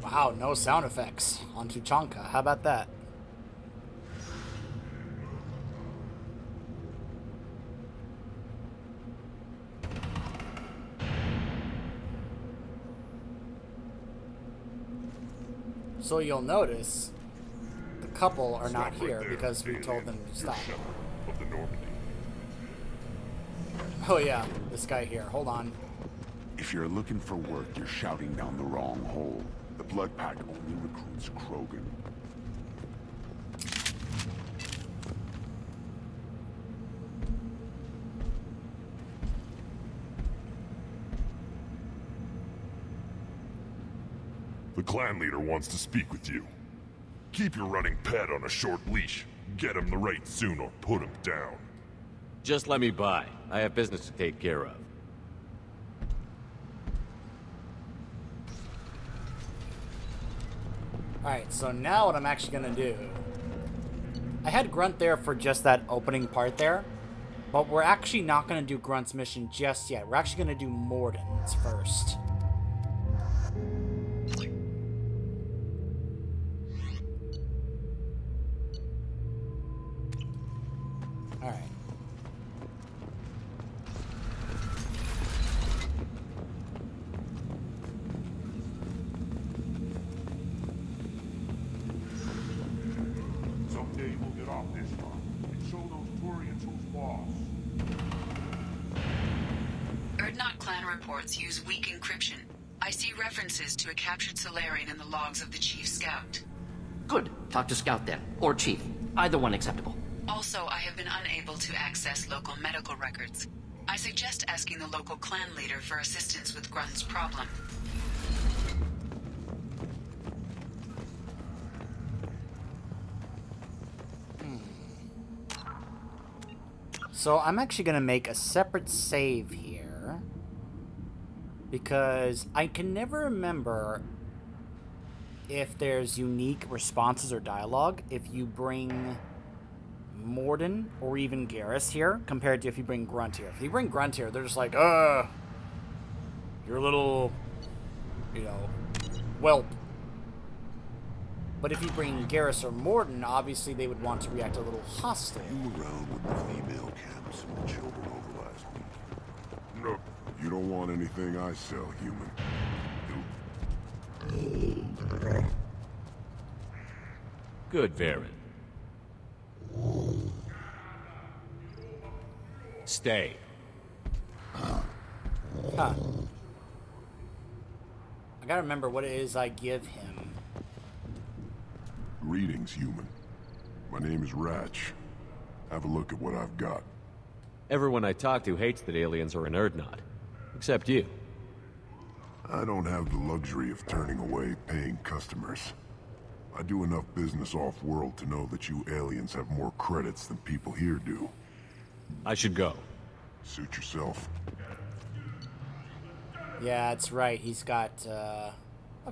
Wow, no sound effects on Tuchanka. How about that? So you'll notice the couple are not here because we told them to stop. Oh yeah, this guy here. Hold on. If you're looking for work, you're shouting down the wrong hole. The Blood Pack only recruits Krogan. The clan leader wants to speak with you. Keep your running pet on a short leash. Get him the right soon or put him down. Just let me by. I have business to take care of. Alright, so now what I'm actually gonna do... I had Grunt there for just that opening part there, but we're actually not gonna do Grunt's mission just yet. We're actually gonna do Morden's first. Alright. Someday we'll get off this one and show those Turians who's boss. Erdnot clan reports use weak encryption. I see references to a captured Solarian in the logs of the Chief Scout. Good. Talk to Scout then. Or Chief. Either one acceptable. Also, I have been unable to access local medical records. I suggest asking the local clan leader for assistance with Grunt's problem. So I'm actually going to make a separate save here, because I can never remember if there's unique responses or dialogue if you bring Morden or even Garrus here compared to if you bring Grunt here. If you bring Grunt here, they're just like, you're a little, you know, whelp. But if you bring Garrus or Morden, obviously they would want to react a little hostile. You were around with the female camps and the children over last week. No. You don't want anything I sell, human. Good, Varen. Stay. Huh. I gotta remember what it is I give him. Greetings, human. My name is Ratch. Have a look at what I've got. Everyone I talk to hates that aliens are an Erdnot. Except you. I don't have the luxury of turning away paying customers. I do enough business off-world to know that you aliens have more credits than people here do. I should go. Suit yourself. Yeah, that's right. He's got a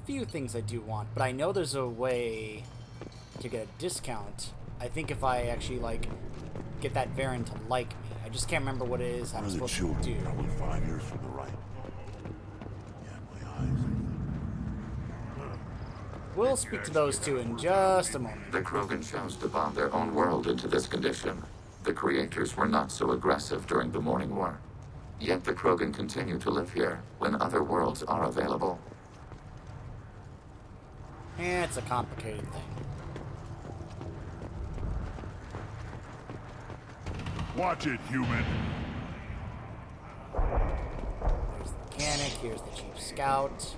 few things I do want, but I know there's a way to get a discount. I think if I actually, like, get that Varen to like me. I just can't remember what it is I'm supposed to do. Probably 5 years from the right. Yeah, my eyes. We'll speak to those two in just a moment. The Krogan chose to bomb their own world into this condition. The creators were not so aggressive during the Morning War. Yet the Krogan continue to live here when other worlds are available. It's a complicated thing. Watch it, human. There's the mechanic, here's the Chief Scout.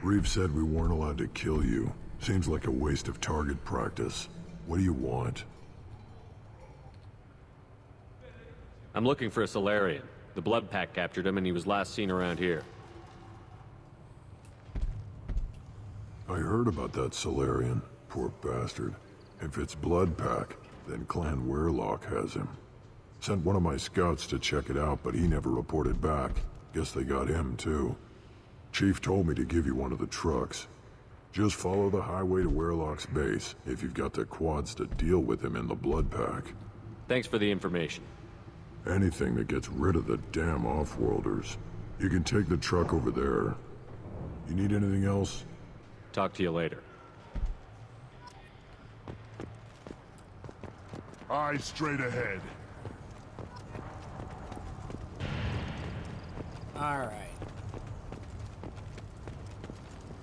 Reeve said we weren't allowed to kill you. Seems like a waste of target practice. What do you want? I'm looking for a Solarian. The Blood Pack captured him and he was last seen around here. I heard about that Solarian. Poor bastard. If it's Blood Pack, then Clan Weirlock has him. Sent one of my scouts to check it out, but he never reported back. Guess they got him, too. Chief told me to give you one of the trucks. Just follow the highway to Weirlock's base, if you've got the quads to deal with him in the Blood Pack. Thanks for the information. Anything that gets rid of the damn off-worlders. You can take the truck over there. You need anything else? Talk to you later. Eyes straight ahead. Alright.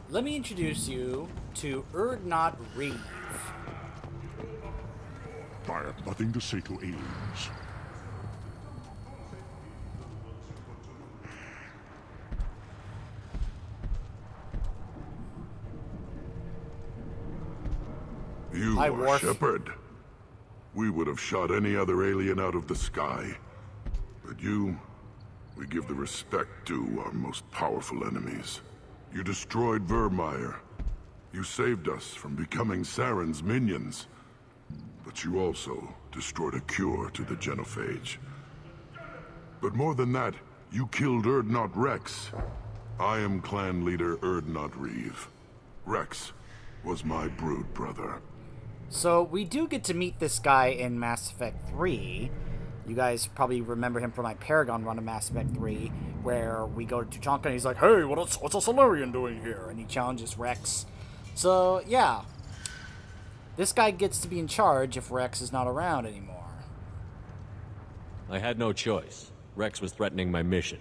Let me introduce you to Erdnot Reeve. I have nothing to say to aliens. You Hi, are Worf. Shepard. We would have shot any other alien out of the sky. But you, we give the respect due our most powerful enemies. You destroyed Vermeer. You saved us from becoming Saren's minions. But you also destroyed a cure to the genophage. But more than that, you killed Erdnot Rex. I am clan leader Erdnot Reeve. Rex was my brood brother. So, we do get to meet this guy in Mass Effect 3. You guys probably remember him from my Paragon run of Mass Effect 3, where we go to Tuchanka and he's like, "Hey, what's a Solarian doing here?" And he challenges Rex. So, yeah. This guy gets to be in charge if Rex is not around anymore. I had no choice. Rex was threatening my mission.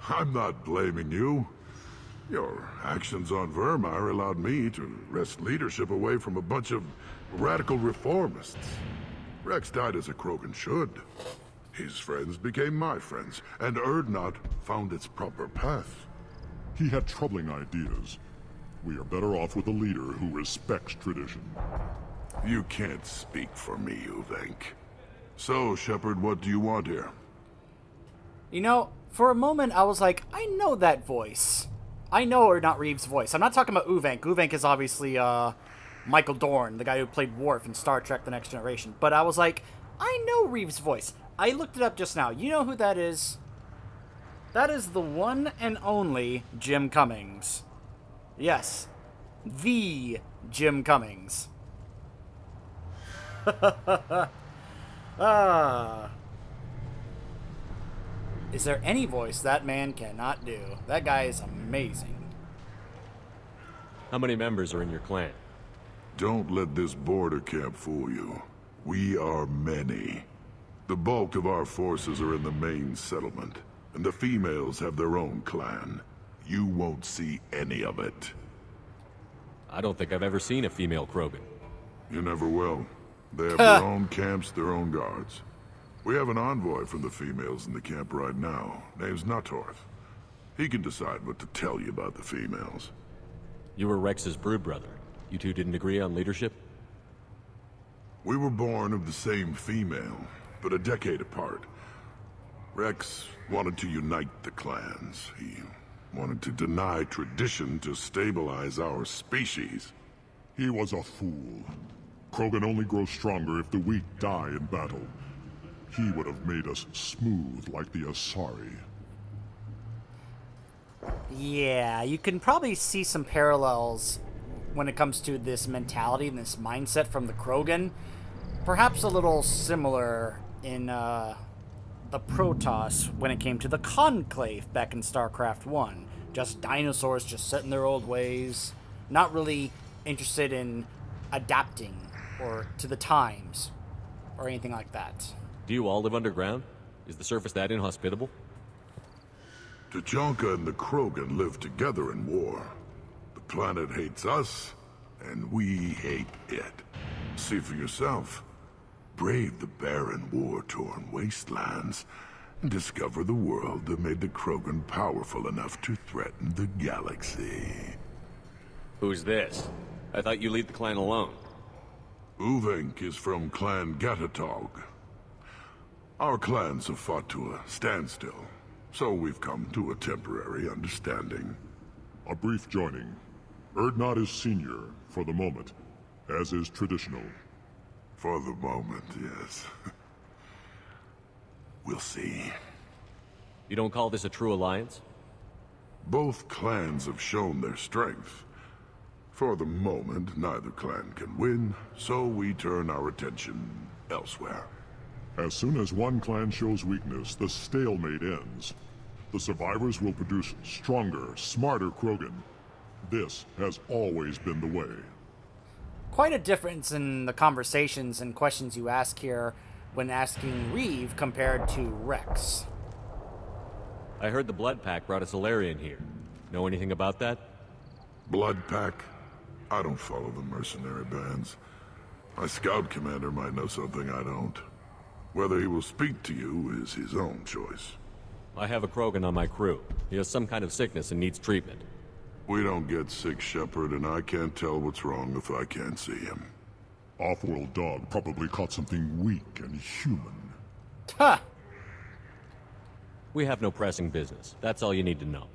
I'm not blaming you. Your actions on Vermeer allowed me to wrest leadership away from a bunch of radical reformists. Rex died as a Krogan should. His friends became my friends, and Erdnot found its proper path. He had troubling ideas. We are better off with a leader who respects tradition. You can't speak for me, Uvenk. So, Shepard, what do you want here? You know, for a moment I was like, I know that voice. I know Erdnot Reeve's voice. I'm not talking about Uvenk. Uvenk is obviously, Michael Dorn, the guy who played Worf in Star Trek The Next Generation. But I was like, I know Reeve's voice. I looked it up just now. You know who that is? That is the one and only Jim Cummings. Yes. The Jim Cummings. Is there any voice that man cannot do? That guy is amazing. How many members are in your clan? Don't let this border camp fool you. We are many. The bulk of our forces are in the main settlement, and the females have their own clan. You won't see any of it. I don't think I've ever seen a female Krogan. You never will. They have their own camps, their own guards. We have an envoy from the females in the camp right now. Name's Natorth. He can decide what to tell you about the females. You were Rex's brood brother. You two didn't agree on leadership? We were born of the same female, but a decade apart. Rex wanted to unite the clans. He wanted to deny tradition to stabilize our species. He was a fool. Krogan only grow stronger if the weak die in battle. He would have made us smooth like the Asari. Yeah, you can probably see some parallels when it comes to this mentality and this mindset from the Krogan. Perhaps a little similar in the Protoss when it came to the Conclave back in StarCraft 1. Just dinosaurs just set in their old ways, not really interested in adapting or to the times or anything like that. Do you all live underground? Is the surface that inhospitable? Tuchanka and the Krogan live together in war. The planet hates us, and we hate it. See for yourself. Brave the barren, war-torn wastelands, and discover the world that made the Krogan powerful enough to threaten the galaxy. Who's this? I thought you lead the clan alone. Uvenk is from Clan Gatatog. Our clans have fought to a standstill, so we've come to a temporary understanding. A brief joining. Erdnot is senior, for the moment, as is traditional. For the moment, yes. We'll see. You don't call this a true alliance? Both clans have shown their strength. For the moment, neither clan can win, so we turn our attention elsewhere. As soon as one clan shows weakness, the stalemate ends. The survivors will produce stronger, smarter Krogan. This has always been the way. Quite a difference in the conversations and questions you ask here when asking Reeve compared to Rex. I heard the Blood Pack brought a Solarian here. Know anything about that? Blood Pack? I don't follow the mercenary bands. My scout commander might know something I don't. Whether he will speak to you is his own choice. I have a Krogan on my crew. He has some kind of sickness and needs treatment. We don't get sick, Shepard, and I can't tell what's wrong if I can't see him. Off-world dog probably caught something weak and human. Ha! We have no pressing business. That's all you need to know.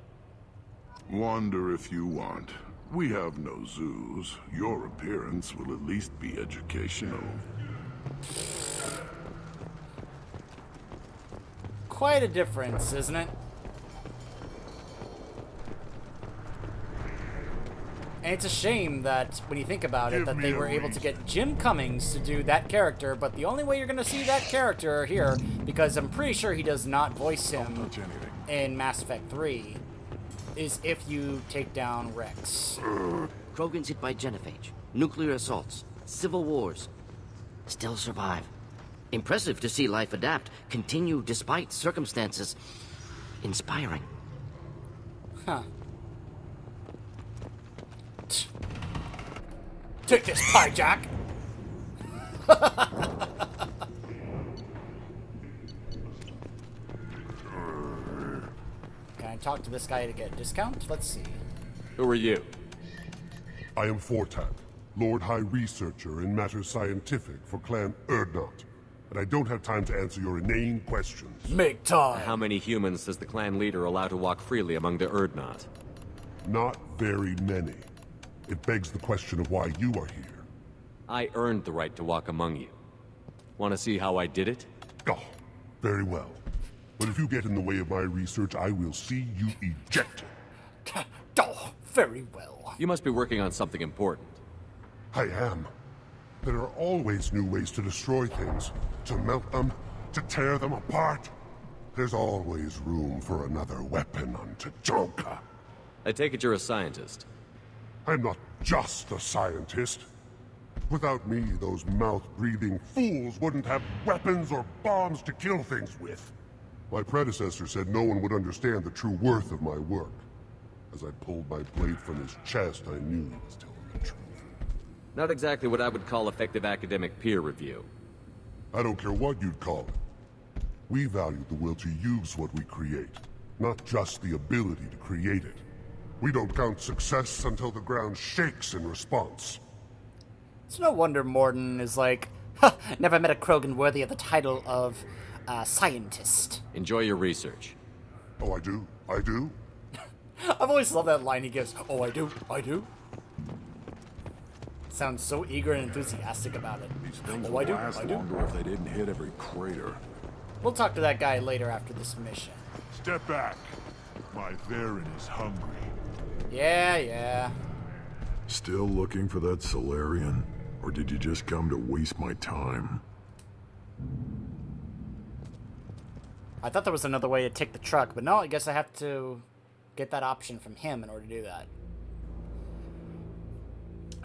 Wander if you want. We have no zoos. Your appearance will at least be educational. Quite a difference, isn't it? And it's a shame that, when you think about it, that they were able to get Jim Cummings to do that character, but the only way you're going to see that character here, because I'm pretty sure he does not voice him in Mass Effect 3, is if you take down Rex. Krogan's hit by genophage, nuclear assaults, civil wars. Still survive. Impressive to see life adapt, continue despite circumstances. Inspiring. Huh. Take this, Hijack! Can I talk to this guy to get a discount? Let's see. Who are you? I am Fortak, Lord High Researcher in matters scientific for Clan Urdnot, and I don't have time to answer your inane questions. Make time! How many humans does the clan leader allow to walk freely among the Urdnot? Not very many. It begs the question of why you are here. I earned the right to walk among you. Want to see how I did it? Oh, very well. But if you get in the way of my research, I will see you ejected. Oh, very well. You must be working on something important. I am. There are always new ways to destroy things, to melt them, to tear them apart. There's always room for another weapon on Tajoka. I take it you're a scientist. I'm not just a scientist. Without me, those mouth-breathing fools wouldn't have weapons or bombs to kill things with. My predecessor said no one would understand the true worth of my work. As I pulled my blade from his chest, I knew he was telling the truth. Not exactly what I would call effective academic peer review. I don't care what you'd call it. We value the will to use what we create, not just the ability to create it. We don't count success until the ground shakes in response. It's no wonder Morden is like, huh, never met a Krogan worthy of the title of scientist. Enjoy your research. Oh, I do? I do? I've always loved that line he gives. Oh, I do. I do. Sounds so eager and enthusiastic about it. These things Oh, would I do. last I do. longer if they didn't hit every crater. We'll talk to that guy later after this mission. Step back. My Varen is hungry. Yeah. Still looking for that Solarian? Or did you just come to waste my time? I thought there was another way to take the truck, but no, I guess I have to get that option from him in order to do that.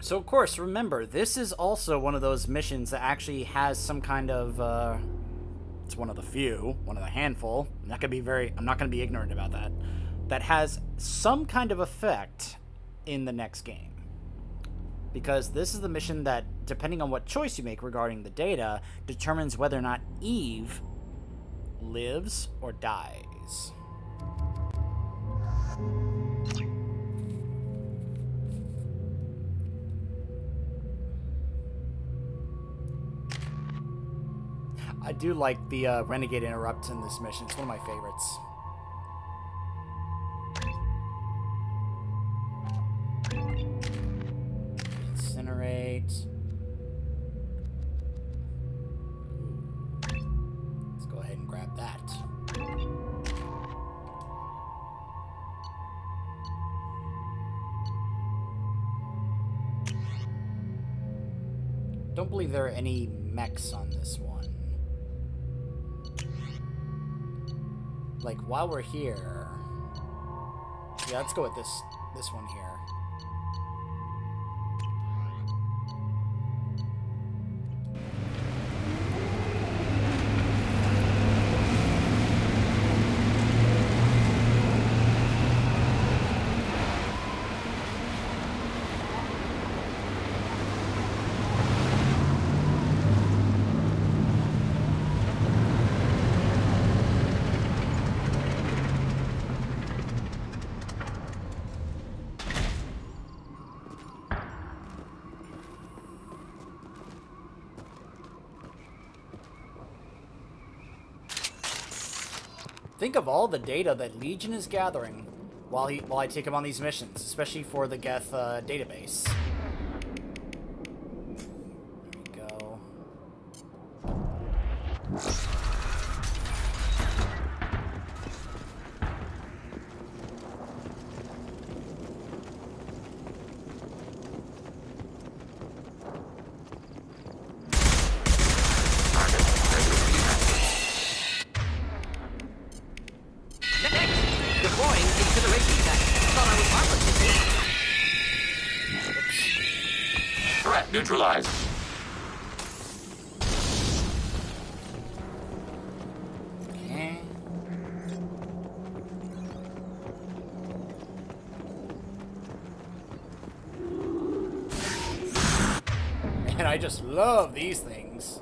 So, of course, remember, this is also one of those missions that actually has some kind of, it's one of the few, one of the handful, I'm not going to be ignorant about that, that has some kind of effect in the next game. Because this is the mission that, depending on what choice you make regarding the data, determines whether or not Eve lives or dies. I do like the Renegade interrupt in this mission. It's one of my favorites. Incinerate. Let's go ahead and grab that. Don't believe there are any mechs on this one. Like, while we're here... Yeah, let's go with this one here. think of all the data that Legion is gathering while I take him on these missions, especially for the Geth database. There we go. Threat neutralized. Okay. Man, I just love these things.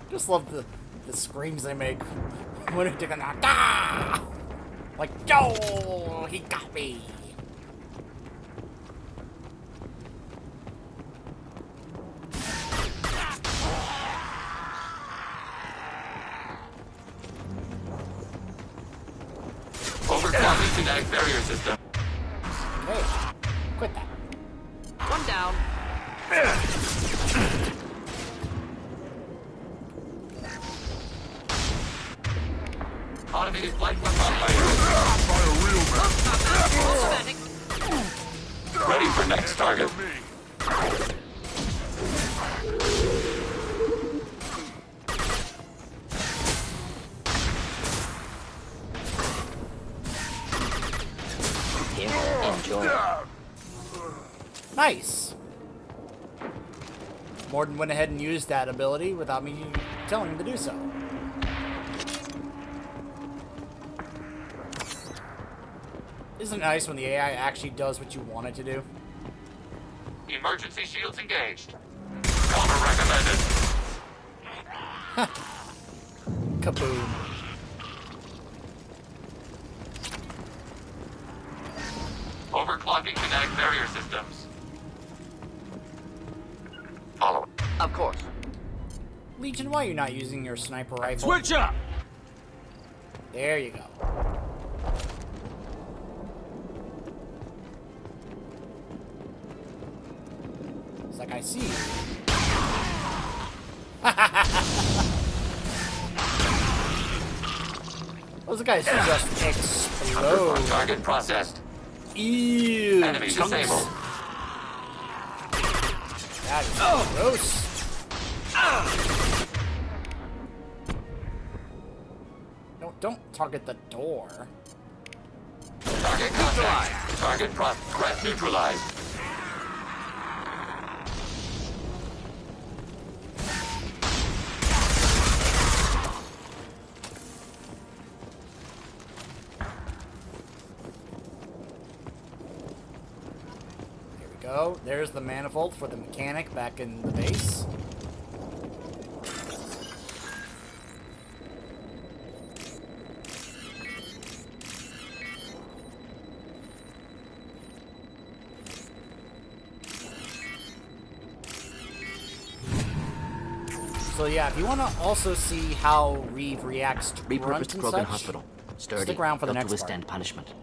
Just love the screams they make when it taking out. Ah! Like, yo, he got me. Overclocking kinetic barrier system. Hey, quit that. One down. Automated flight weapon fire. By a real man. Ready for next target. Enjoy. Nice. Morden went ahead and used that ability without me telling him to do so. Isn't it nice when the AI actually does what you want it to do? Emergency shields engaged. Cover recommended. Kaboom. Overclocking kinetic barrier systems. Follow. Of course. Legion, why are you not using your sniper rifle? Switch up! There you go. It's like I see you. Those guys just explode. Target processed. Ew. Enemy chunks. disabled. That is gross. Don't target the door. Target contact. Target threat neutralized. Here we go. There's the manifold for the mechanic back in the base. So yeah, if you want to also see how Reeve reacts to grunts Repurposed and Krogan such, hospital. Sturdy, stick around for the built next to withstand part. punishment.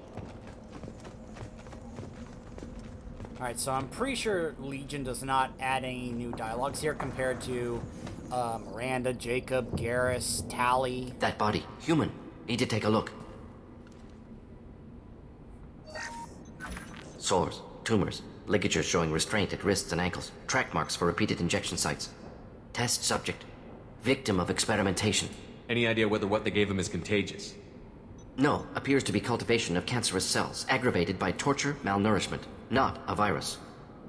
Alright, so I'm pretty sure Legion does not add any new dialogues here compared to Miranda, Jacob, Garrus, Tally. That body, human. Need to take a look. Sores, tumors, ligatures showing restraint at wrists and ankles, track marks for repeated injection sites. Test subject. Victim of experimentation. Any idea whether what they gave him is contagious? No, appears to be cultivation of cancerous cells, aggravated by torture, malnourishment, not a virus.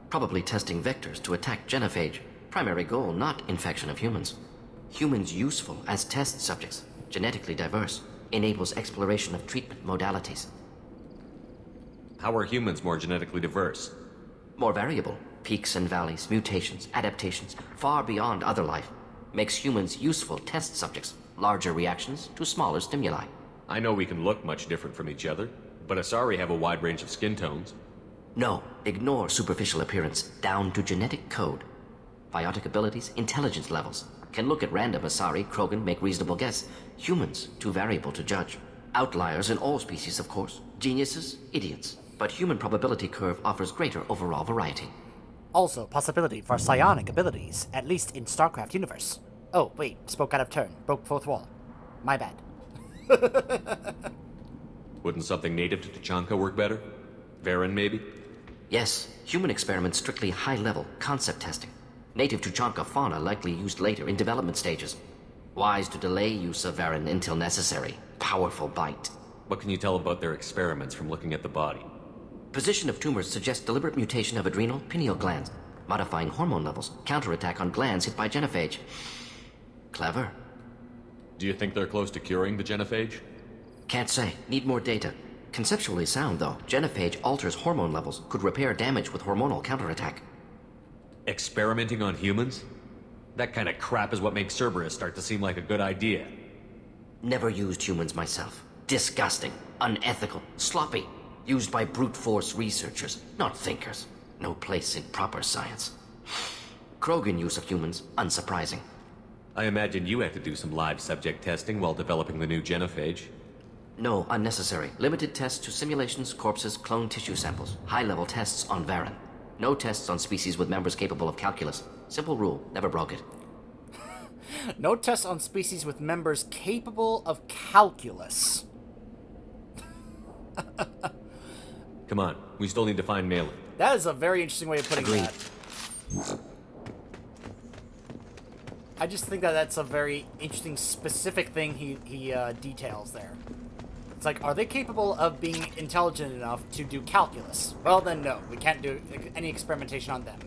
Probably testing vectors to attack genophage. Primary goal, not infection of humans. Humans useful as test subjects, genetically diverse, enables exploration of treatment modalities. How are humans more genetically diverse? More variable. Peaks and valleys, mutations, adaptations, far beyond other life. Makes humans useful test subjects. Larger reactions to smaller stimuli. I know we can look much different from each other, but Asari have a wide range of skin tones. No, ignore superficial appearance, down to genetic code. Biotic abilities, intelligence levels. Can look at random Asari, Krogan, make reasonable guess. Humans, too variable to judge. Outliers in all species, of course. Geniuses, idiots. But human probability curve offers greater overall variety. Also, possibility for psionic abilities, at least in StarCraft universe. Oh, wait, spoke out of turn. Broke fourth wall. My bad. Wouldn't something native to Tuchanka work better? Varen, maybe? Yes, human experiments strictly high-level, concept testing. Native Tuchanka fauna likely used later in development stages. Wise to delay use of Varen until necessary. Powerful bite. What can you tell about their experiments from looking at the body? Position of tumors suggests deliberate mutation of adrenal, pineal glands, modifying hormone levels, counterattack on glands hit by genophage. Clever. Do you think they're close to curing the genophage? Can't say. Need more data. Conceptually sound, though. Genophage alters hormone levels, could repair damage with hormonal counterattack. Experimenting on humans? That kind of crap is what makes Cerberus start to seem like a good idea. Never used humans myself. Disgusting. Unethical. Sloppy. Used by brute force researchers, not thinkers. No place in proper science. Krogan use of humans, unsurprising. I imagine you had to do some live subject testing while developing the new genophage. No, unnecessary. Limited tests to simulations, corpses, cloned tissue samples. High-level tests on Varen. No tests on species with members capable of calculus. Simple rule, never broke it. No tests on species with members capable of calculus. Come on, we still need to find Malin. That is a very interesting way of putting Agreed. that. I just think that that's a very interesting, specific thing he details there. It's like, are they capable of being intelligent enough to do calculus? Well, then no. We can't do any experimentation on them.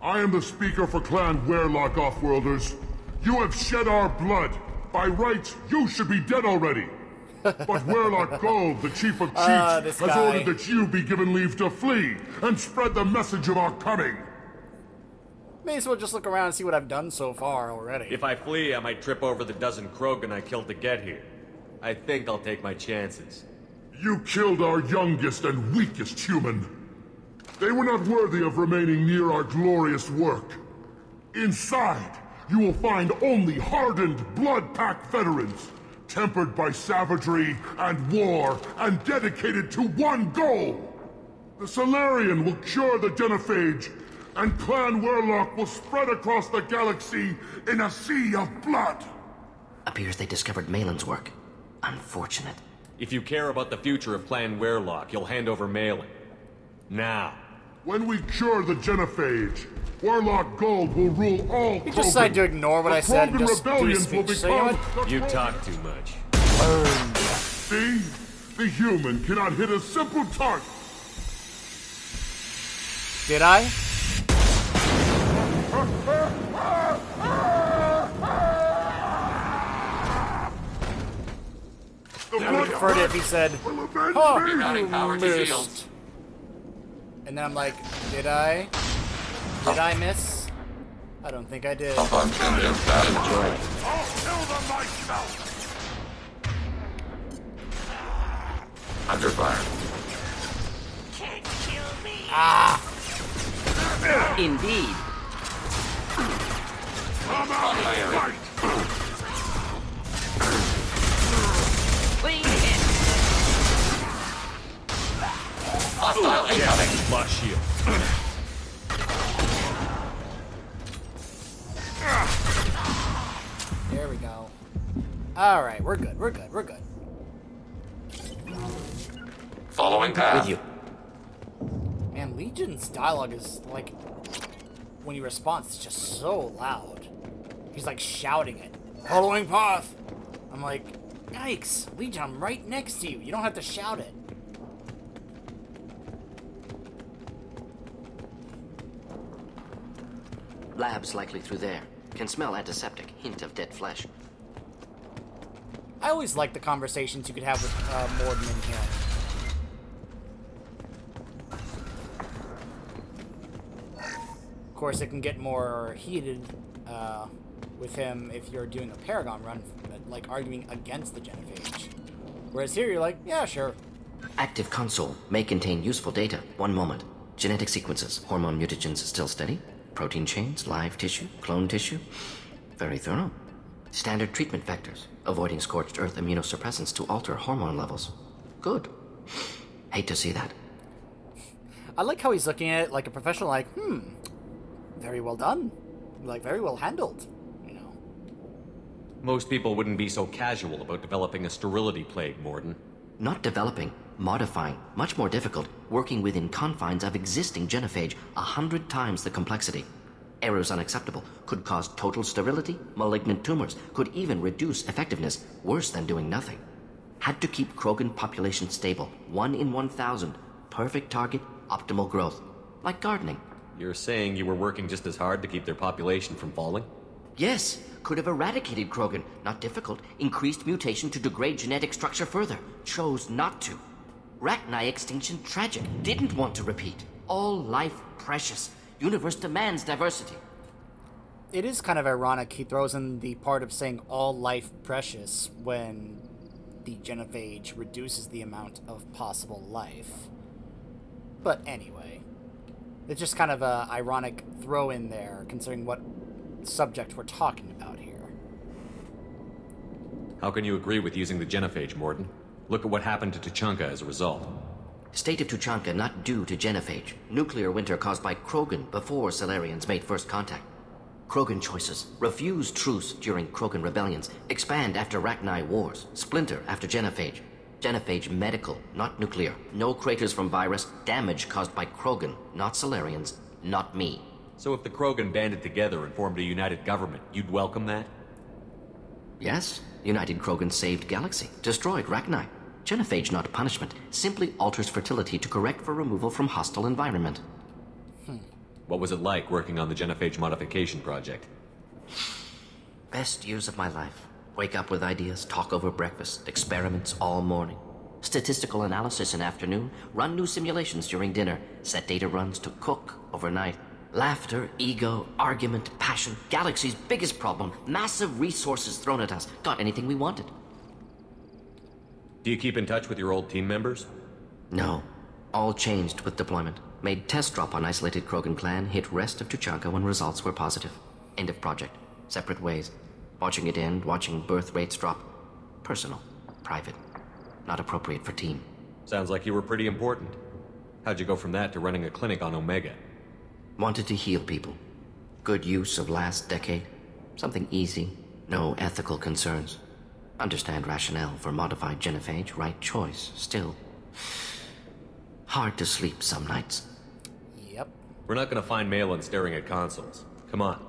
I am the speaker for Clan Werlock, Offworlders. You have shed our blood. By rights, you should be dead already. But Werlock Gold, the Chief of Chiefs, has ordered that you be given leave to flee and spread the message of our coming. May as well just look around and see what I've done so far already. If I flee, I might trip over the dozen Krogan I killed to get here. I think I'll take my chances. You killed our youngest and weakest human. They were not worthy of remaining near our glorious work. Inside, you will find only hardened blood-pack veterans, tempered by savagery and war, and dedicated to one goal. The Solarian will cure the genophage, and Clan Werlock will spread across the galaxy in a sea of blood. Appears they discovered Malin's work. Unfortunate. If you care about the future of Clan Werlock, you'll hand over Malin. Now. When we cure the genophage, Warlock Gold will rule all Krogan. He just decided to ignore what I said and just do his speech. So you know what? You talk too much. See? The human cannot hit a simple target. Did I? I would have preferred it if he said, "Oh, you missed." And then I'm like, did I? Did I miss? I don't think I did. A bunch of enjoy. I'll kill them myself. Under fire. Can't kill me. Ah! Indeed. Come out and fight. Clean hit. Hostile incoming. Lost shield. There we go. Alright, we're good, we're good, we're good. Following path. With you. Man, Legion's dialogue is like, when he responds, it's just so loud. He's like shouting it. Following path! I'm like, yikes, Legion, I'm right next to you. You don't have to shout it. Labs likely through there. Can smell antiseptic, hint of dead flesh. I always like the conversations you could have with Morden in here. Of course, it can get more heated with him if you're doing a Paragon run, like arguing against the Genophage. Whereas here, you're like, yeah, sure. Active console may contain useful data. One moment. Genetic sequences, hormone mutagens still steady. Protein chains, live tissue, clone tissue. Very thorough. Standard treatment vectors, avoiding scorched earth immunosuppressants to alter hormone levels. Good. Hate to see that. I like how he's looking at it like a professional, like, very well done. Like, very well handled, you know. Most people wouldn't be so casual about developing a sterility plague, Morden. Not developing, modifying, much more difficult, working within confines of existing genophage, 100 times the complexity. Errors unacceptable, could cause total sterility, malignant tumors, could even reduce effectiveness, worse than doing nothing. Had to keep Krogan population stable, 1 in 1,000, perfect target, optimal growth. Like gardening. You're saying you were working just as hard to keep their population from falling? Yes, could have eradicated Krogan, not difficult, increased mutation to degrade genetic structure further, chose not to. Rachni extinction tragic, didn't want to repeat. All life precious. Universe demands diversity. It is kind of ironic he throws in the part of saying all life precious when the Genophage reduces the amount of possible life. But anyway, it's just kind of a ironic throw in there, considering what subject we're talking about here. How can you agree with using the Genophage, Morden? Look at what happened to Tuchanka as a result. State of Tuchanka not due to genophage. Nuclear winter caused by Krogan before Solarians made first contact. Krogan choices. Refuse truce during Krogan rebellions. Expand after Rachni wars. Splinter after genophage. Genophage medical, not nuclear. No craters from virus. Damage caused by Krogan, not Solarians. Not me. So if the Krogan banded together and formed a united government, you'd welcome that? Yes. United Krogan saved Galaxy. Destroyed Rachni. Genophage, not punishment, simply alters fertility to correct for removal from hostile environment. What was it like working on the Genophage modification project? Best years of my life. Wake up with ideas, talk over breakfast, experiments all morning. Statistical analysis in afternoon, run new simulations during dinner, set data runs to cook overnight. Laughter, ego, argument, passion, Galaxy's biggest problem, massive resources thrown at us. Got anything we wanted. Do you keep in touch with your old team members? No. All changed with deployment. Made test drop on isolated Krogan clan, hit rest of Tuchanka when results were positive. End of project. Separate ways. Watching it end, watching birth rates drop. Personal. Private. Not appropriate for team. Sounds like you were pretty important. How'd you go from that to running a clinic on Omega? Wanted to heal people. Good use of last decade. Something easy. No ethical concerns. Understand rationale for modified genophage, right choice, still. Hard to sleep some nights. Yep. We're not gonna find Malin staring at consoles. Come on.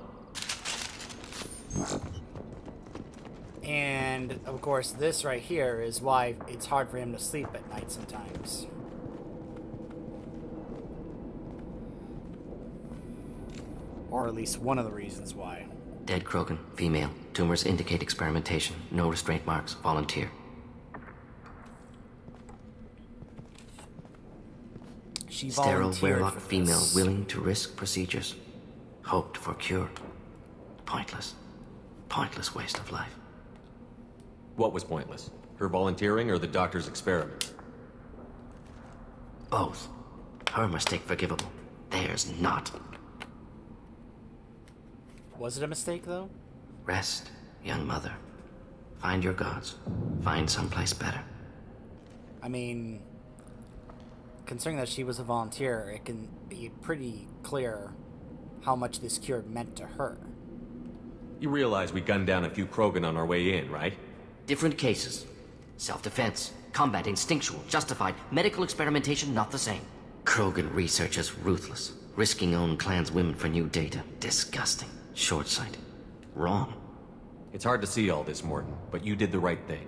And, of course, this right here is why it's hard for him to sleep at night sometimes. Or at least one of the reasons why. Dead Krogan, female. Tumors indicate experimentation. No restraint marks. Volunteer. She Sterile volunteered Wehrlock for female this. willing to risk procedures. Hoped for cure. Pointless. Pointless waste of life. What was pointless? Her volunteering or the doctor's experiment? Both. Her mistake forgivable. Theirs not. Was it a mistake, though? Rest, young mother. Find your gods. Find someplace better. I mean, considering that she was a volunteer, it can be pretty clear how much this cure meant to her. You realize we gunned down a few Krogan on our way in, right? Different cases. Self-defense, combat instinctual, justified, medical experimentation not the same. Krogan research is ruthless, risking own clan's women for new data. Disgusting. Short-sighted. Wrong. It's hard to see all this, Morden, but you did the right thing.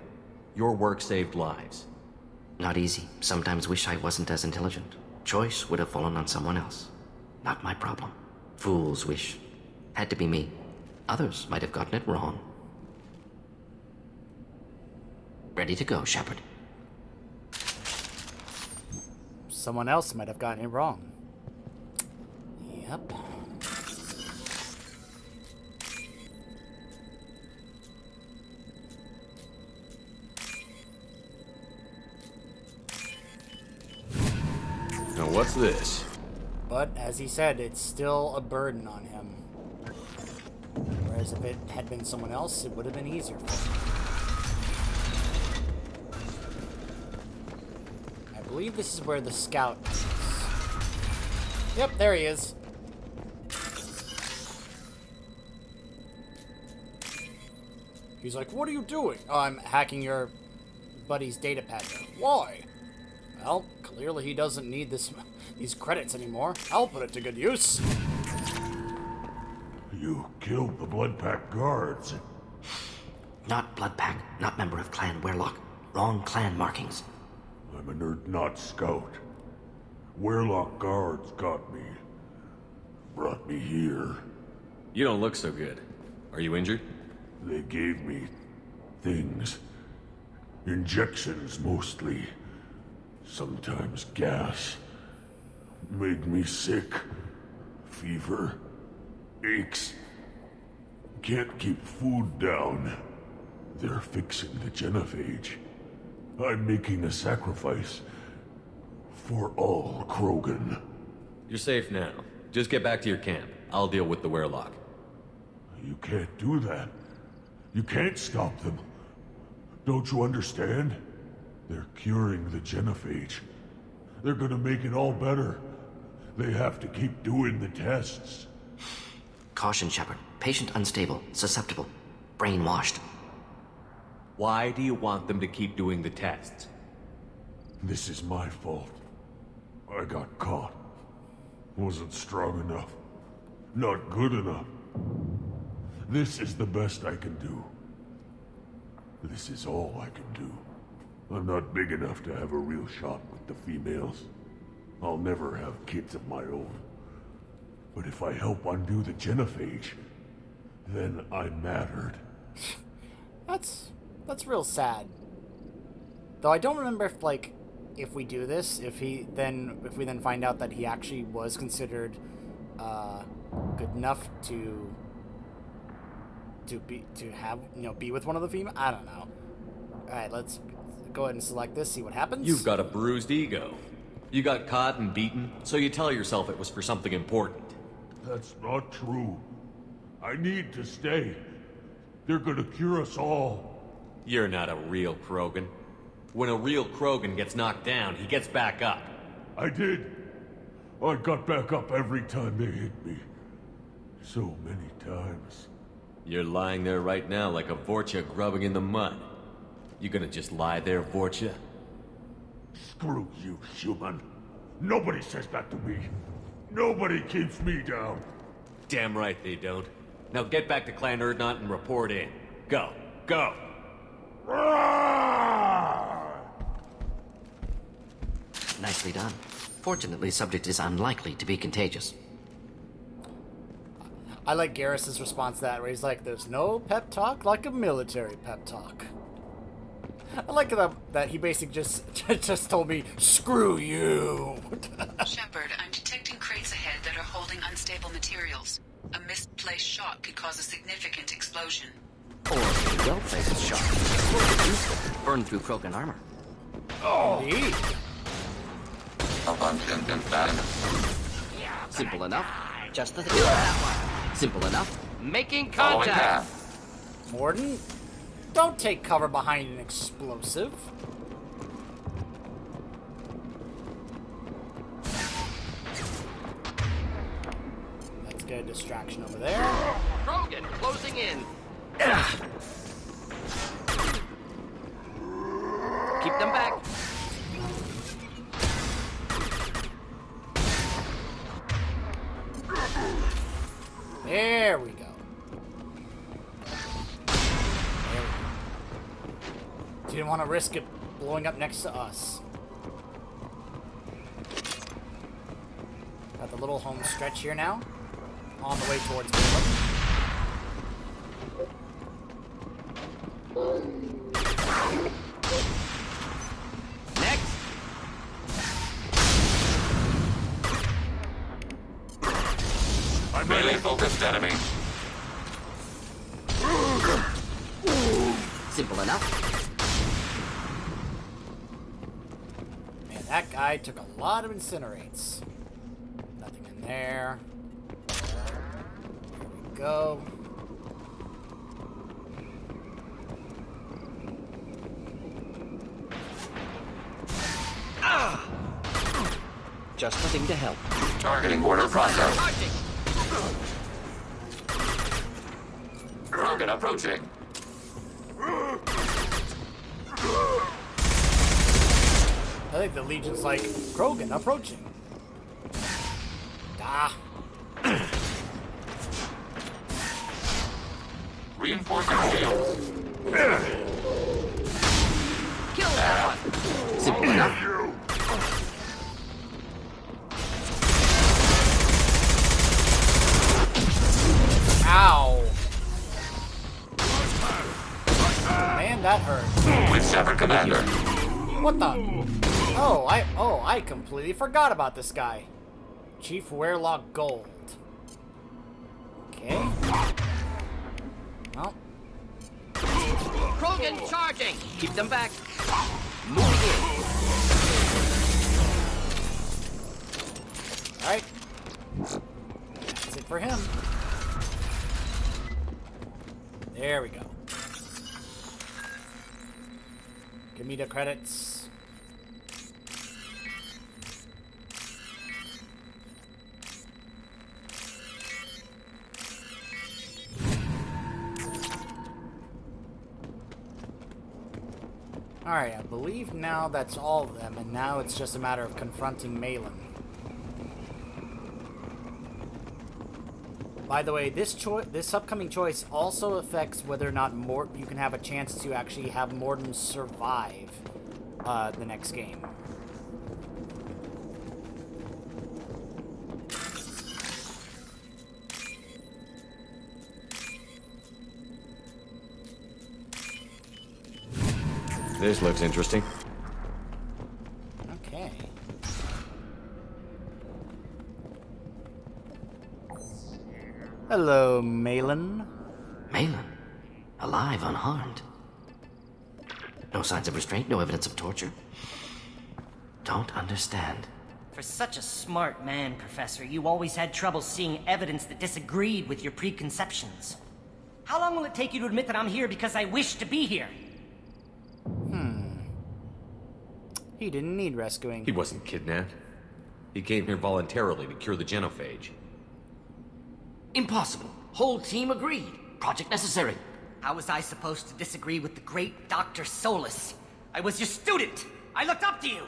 Your work saved lives. Not easy. Sometimes wish I wasn't as intelligent. Choice would have fallen on someone else. Not my problem. Fool's wish. Had to be me. Others might have gotten it wrong. Ready to go, Shepard. Someone else might have gotten it wrong. Yep. Now what's this? But, as he said, it's still a burden on him. Whereas if it had been someone else, it would have been easier for him. I believe this is where the scout is. Yep, there he is. He's like, what are you doing? Oh, I'm hacking your buddy's data pad. Why? Well, clearly he doesn't need these credits anymore. I'll put it to good use. You killed the Blood Pack guards. Not Blood Pack, not member of Clan Werlock. Wrong clan markings. I'm a nerd, not scout. Werlock guards got me. Brought me here. You don't look so good. Are you injured? They gave me things. Injections, mostly. Sometimes gas. Made me sick. Fever. Aches. Can't keep food down. They're fixing the genophage. I'm making a sacrifice. For all Krogan. You're safe now. Just get back to your camp. I'll deal with the Werlock. You can't do that. You can't stop them. Don't you understand? They're curing the genophage. They're gonna make it all better. They have to keep doing the tests. Caution, Shepard. Patient unstable, susceptible, brainwashed. Why do you want them to keep doing the tests? This is my fault. I got caught. Wasn't strong enough. Not good enough. This is the best I can do. This is all I can do. I'm not big enough to have a real shot with the females. I'll never have kids of my own. But if I help undo the genophage, then I mattered. That's real sad. Though I don't remember if we do this, if we then find out that he actually was considered good enough to be with one of the female. I don't know. All right, let's go ahead and select this. See what happens. You've got a bruised ego. You got caught and beaten, so you tell yourself it was for something important. That's not true. I need to stay. They're gonna cure us all. You're not a real Krogan. When a real Krogan gets knocked down, he gets back up. I did. I got back up every time they hit me. So many times. You're lying there right now like a Vorcha grubbing in the mud. You gonna just lie there, Vorcha? Screw you, human. Nobody says that to me. Nobody keeps me down. Damn right they don't. Now get back to Clan Urdnot and report in. Go. Go! Nicely done. Fortunately, subject is unlikely to be contagious. I like Garrus's response to that, where he's like, there's no pep talk like a military pep talk. I like that he basically just told me, screw you. Shepard, I'm detecting crates ahead that are holding unstable materials. A misplaced shot could cause a significant explosion. Or a well-placed shot. Explosive useful. Burn through Krogan armor. Oh, indeed. A bunch in that. Simple enough. Just the thing. Simple enough. Making contact. Morden, don't take cover behind an explosive. Let's get a distraction over there. Krogan closing in. Keep them back. There we go. Didn't want to risk it blowing up next to us. Got the little home stretch here now. On the way towards Caleb. Next! I'm melee focused enemy. Simple enough. Man, that guy took a lot of incinerates. Nothing in there. There we go. Just the thing to help. Targeting order process. Krogan approaching. I think the Legion's like, Krogan approaching. Ah. Reinforcing shields. Kill that one. Simple enough. Ow. Man, that hurt. With Sever Commander. What the? Oh, I completely forgot about this guy. Chief Werelock Gold. Okay. Well. Krogan charging! Keep them back. Moving in. Alright. That's it for him. There we go. Give me the credits. Alright, I believe now that's all of them, and now it's just a matter of confronting Malin. By the way, this upcoming choice also affects whether or not you can have a chance to actually have Morden survive the next game. This looks interesting. Okay. Hello, Malin. Malin? Alive, unharmed. No signs of restraint, no evidence of torture. Don't understand. For such a smart man, Professor, you always had trouble seeing evidence that disagreed with your preconceptions. How long will it take you to admit that I'm here because I wish to be here? He didn't need rescuing. He wasn't kidnapped. He came here voluntarily to cure the genophage. Impossible. Whole team agreed. Project necessary. How was I supposed to disagree with the great Dr. Solus? I was your student! I looked up to you!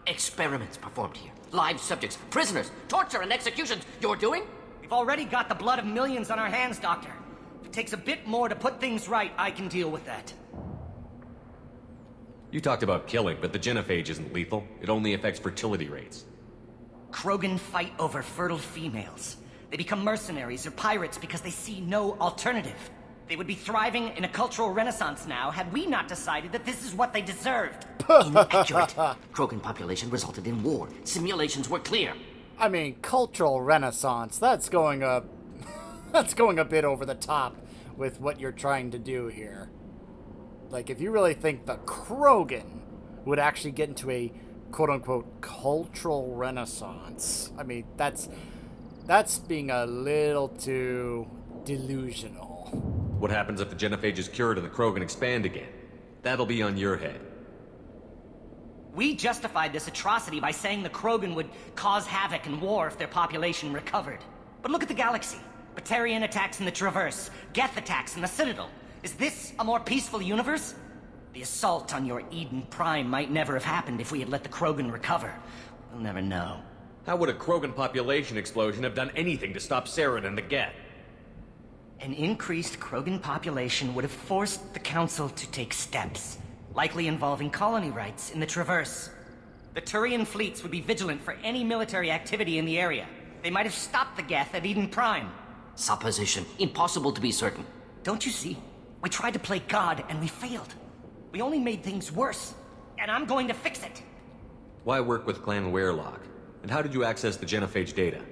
Experiments performed here. Live subjects, prisoners, torture and executions. You're doing? We've already got the blood of millions on our hands, Doctor. If it takes a bit more to put things right, I can deal with that. You talked about killing, but the genophage isn't lethal. It only affects fertility rates. Krogan fight over fertile females. They become mercenaries or pirates because they see no alternative. They would be thriving in a cultural renaissance now had we not decided that this is what they deserved. Inaccurate. Krogan population resulted in war. Simulations were clear. I mean, cultural renaissance. That's going a bit over the top with what you're trying to do here. Like, if you really think the Krogan would actually get into a quote-unquote cultural renaissance, I mean, that's being a little too delusional. What happens if the genophage is cured and the Krogan expand again? That'll be on your head. We justified this atrocity by saying the Krogan would cause havoc and war if their population recovered. But look at the galaxy. Batarian attacks in the Traverse, Geth attacks in the Citadel. Is this a more peaceful universe? The assault on your Eden Prime might never have happened if we had let the Krogan recover. We'll never know. How would a Krogan population explosion have done anything to stop Saren and the Geth? An increased Krogan population would have forced the Council to take steps, likely involving colony rights in the Traverse. The Turian fleets would be vigilant for any military activity in the area. They might have stopped the Geth at Eden Prime. Supposition. Impossible to be certain. Don't you see? We tried to play God, and we failed. We only made things worse, and I'm going to fix it. Why work with Clan Werelock? And how did you access the genophage data?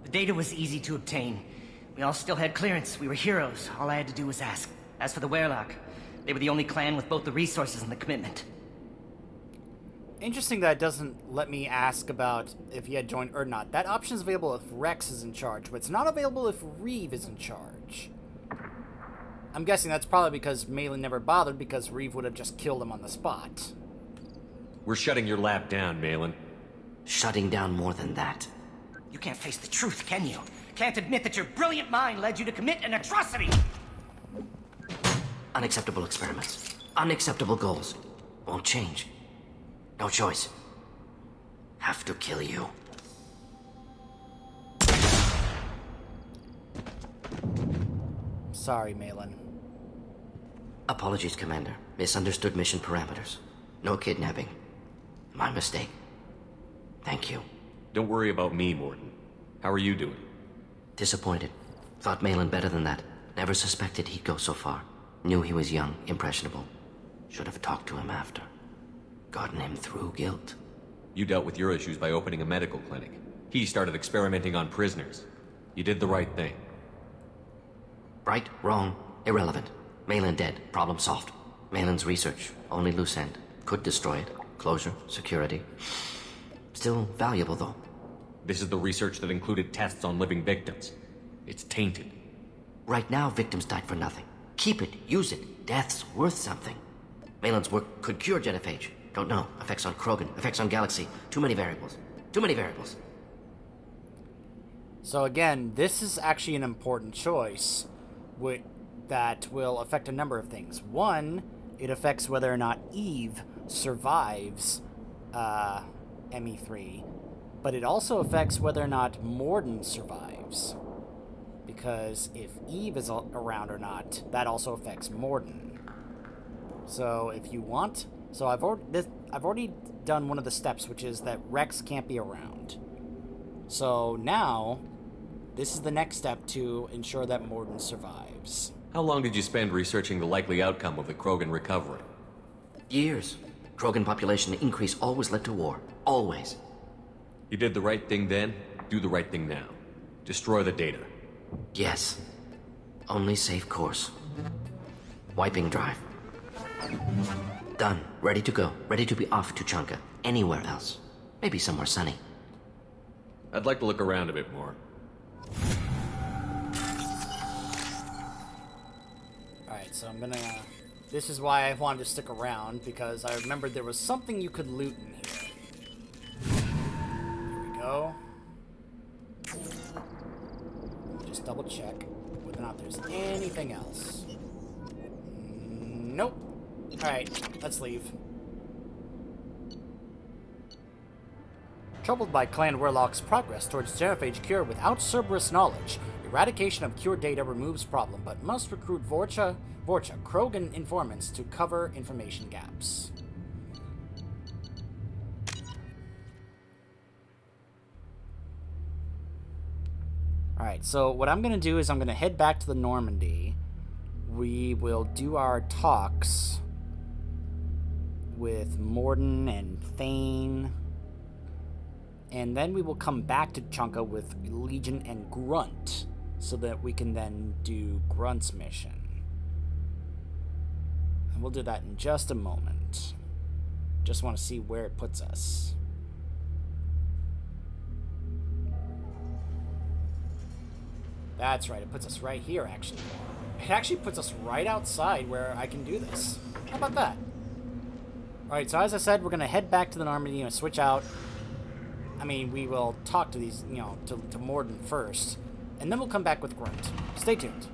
The data was easy to obtain. We all still had clearance. We were heroes. All I had to do was ask. As for the Werelock, they were the only clan with both the resources and the commitment. Interesting that it doesn't let me ask about if he had joined or not. That option is available if Rex is in charge, but it's not available if Reeve is in charge. I'm guessing that's probably because Malin never bothered, because Reeve would have just killed him on the spot. We're shutting your lab down, Malin. Shutting down more than that. You can't face the truth, can you? Can't admit that your brilliant mind led you to commit an atrocity! Unacceptable experiments. Unacceptable goals. Won't change. No choice. Have to kill you. Sorry, Malin. Apologies, Commander. Misunderstood mission parameters. No kidnapping. My mistake. Thank you. Don't worry about me, Mordin. How are you doing? Disappointed. Thought Malin better than that. Never suspected he'd go so far. Knew he was young, impressionable. Should have talked to him after. Gotten him through guilt. You dealt with your issues by opening a medical clinic. He started experimenting on prisoners. You did the right thing. Right, wrong, irrelevant. Malin dead, problem solved. Malin's research, only loose end. Could destroy it. Closure, security. Still valuable, though. This is the research that included tests on living victims. It's tainted. Right now, victims died for nothing. Keep it, use it. Death's worth something. Malin's work could cure genophage. Don't know. Effects on Krogan, effects on Galaxy. Too many variables. Too many variables. So again, this is actually an important choice that will affect a number of things. One, it affects whether or not Eve survives ME3, but it also affects whether or not Mordin survives. Because if Eve is around or not, that also affects Mordin. So if you want... So I've already done one of the steps, which is that Rex can't be around. So now, this is the next step to ensure that Mordin survives. How long did you spend researching the likely outcome of the Krogan recovery? Years. Krogan population increase always led to war. Always. You did the right thing then, do the right thing now. Destroy the data. Yes. Only safe course. Wiping drive. Done. Ready to go. Ready to be off to Chunka. Anywhere else. Maybe somewhere sunny. I'd like to look around a bit more. Alright, so I'm gonna... This is why I wanted to stick around, because I remembered there was something you could loot in here. Here we go. Just double check whether or not there's anything else. Nope. Alright, let's leave. Troubled by Clan Werelock's progress towards genophage cure without Cerberus knowledge, eradication of cure data removes problem, but must recruit Vorcha, Krogan informants to cover information gaps. Alright, so what I'm going to do is I'm going to head back to the Normandy. We will do our talks with Mordin and Thane. And then we will come back to Chunka with Legion and Grunt, so that we can then do Grunt's mission. And we'll do that in just a moment. Just want to see where it puts us. That's right, it puts us right here, actually. It actually puts us right outside where I can do this. How about that? Alright, so as I said, we're going to head back to the Normandy and switch out. I mean, we will talk to these, to Mordin first. And then we'll come back with Grunt. Stay tuned.